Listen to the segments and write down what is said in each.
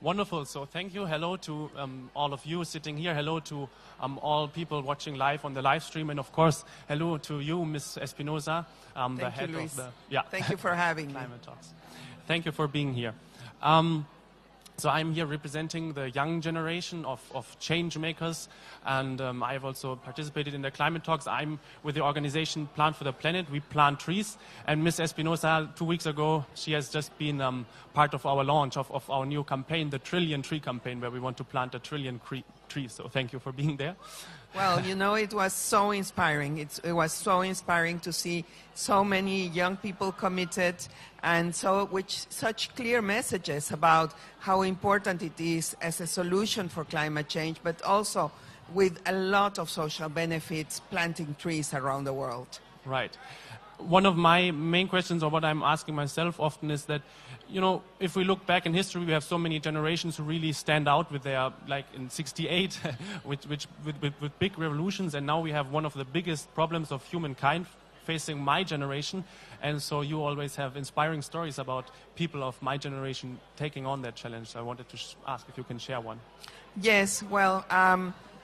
Wonderful. So thank you. Hello to all of you sitting here. Hello to all people watching live on the live stream. And of course, hello to you, Ms. Espinosa, the head of the Thank you for having me. Climate Talks. Thank you for being here. So I'm here representing the young generation of change makers, and I've also participated in the climate talks. I'm with the organization Plant for the Planet. We plant trees, and Ms. Espinosa, 2 weeks ago, she has just been part of our launch of our new campaign, the Trillion Tree campaign, where we want to plant 1 trillion trees. So thank you for being there. Well, you know, it was so inspiring. It was so inspiring to see so many young people committed and with such clear messages about how important it is as a solution for climate change, but also with a lot of social benefits, planting trees around the world. Right. One of my main questions, or what I'm asking myself often, is that, you know, if we look back in history, we have so many generations who really stand out with their, like in 68, with big revolutions, and now we have one of the biggest problems of humankind facing my generation, and so you always have inspiring stories about people of my generation taking on that challenge. So I wanted to ask if you can share one. Yes, well,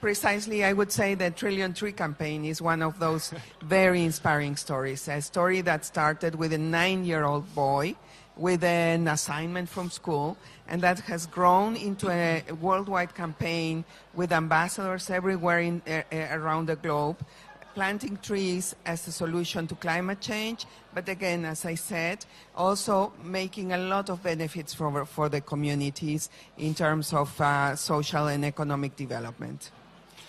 precisely, I would say the Trillion Tree campaign is one of those very inspiring stories. A story that started with a 9-year-old boy with an assignment from school, and that has grown into a worldwide campaign with ambassadors everywhere around the globe, planting trees as a solution to climate change, but again, as I said, also making a lot of benefits for the communities in terms of social and economic development.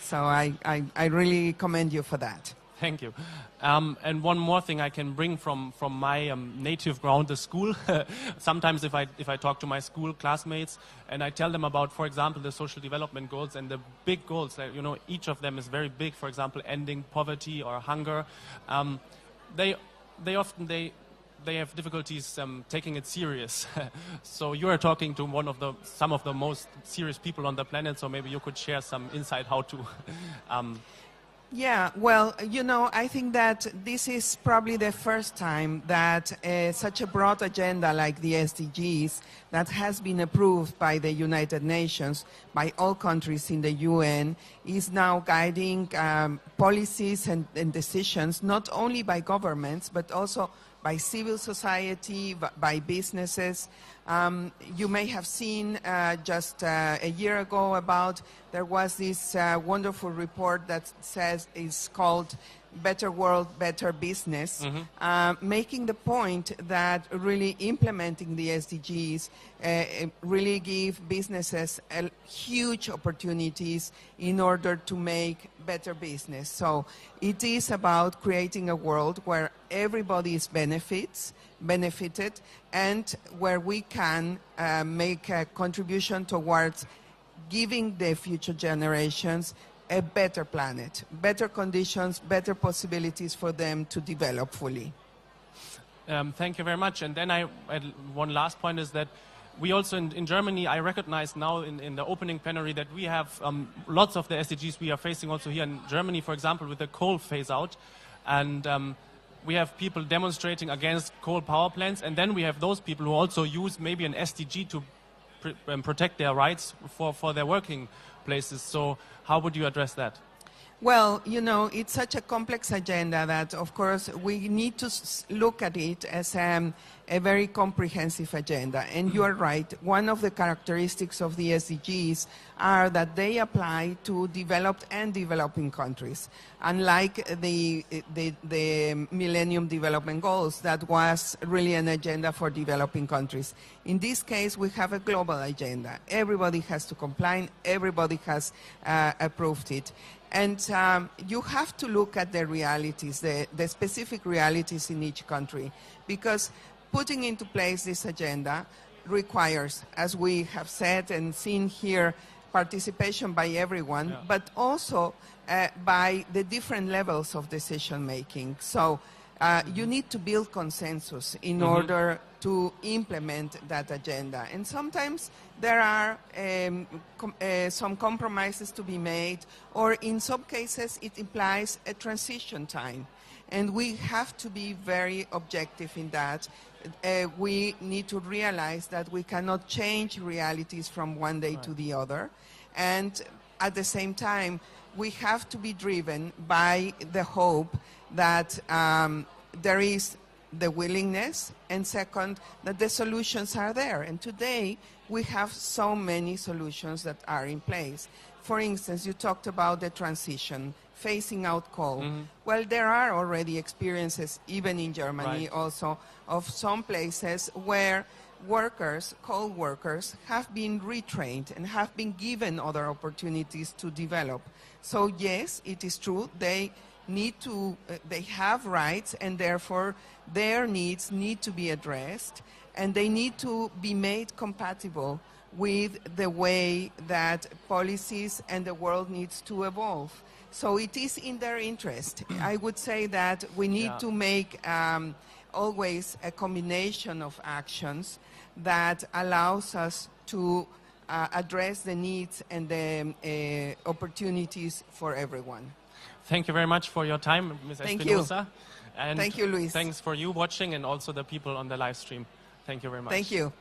So I really commend you for that. Thank you. And one more thing I can bring from my native ground, the school. Sometimes if I talk to my school classmates and I tell them about, for example, the social development goals and the big goals, you know, each of them is very big. For example, ending poverty or hunger. They have difficulties taking it serious. So you are talking to some of the most serious people on the planet. So maybe you could share some insight how to. Yeah, well, you know, I think that this is probably the first time that such a broad agenda like the SDGs that has been approved by the United Nations, by all countries in the UN, is now guiding policies and decisions, not only by governments, but also by civil society, by businesses. You may have seen just a year ago there was this wonderful report that says is called Better World, Better Business, making the point that really implementing the SDGs really give businesses huge opportunities in order to make better business. So it is about creating a world where everybody is benefited and where we can make a contribution towards giving the future generations a better planet, better conditions, better possibilities for them to develop fully. Thank you very much. And then one last point is that we also in Germany, I recognize now in the opening plenary that we have lots of the SDGs we are facing also here in Germany, for example, with the coal phase out. And we have people demonstrating against coal power plants. And then we have those people who also use maybe an SDG to protect their rights for their working places. So how would you address that? Well, you know, it's such a complex agenda that, of course, we need to look at it as a very comprehensive agenda. And you are right. One of the characteristics of the SDGs are that they apply to developed and developing countries. Unlike the Millennium Development Goals, that was really an agenda for developing countries. In this case, we have a global agenda. Everybody has to comply. Everybody has approved it. And you have to look at the realities, the specific realities in each country, because putting into place this agenda requires, as we have said and seen here, participation by everyone, but also by the different levels of decision making. So you need to build consensus in order to implement that agenda. And sometimes there are some compromises to be made, or in some cases it implies a transition time. And we have to be very objective in that. we need to realize that we cannot change realities from one day to the other. And at the same time, we have to be driven by the hope that there is the willingness, and second, that the solutions are there. And today, we have so many solutions that are in place. For instance, you talked about the transition, phasing out coal. Well, there are already experiences, even in Germany also, of some places where workers, coal workers, have been retrained and have been given other opportunities to develop. So yes, it is true, they have rights, and therefore their needs need to be addressed, and they need to be made compatible with the way that policies and the world needs to evolve. So it is in their interest. I would say that we need to make always a combination of actions that allows us to address the needs and the opportunities for everyone. Thank you very much for your time, Ms. Espinosa. And thank you, Luis. Thanks for you watching and also the people on the live stream. Thank you very much. Thank you.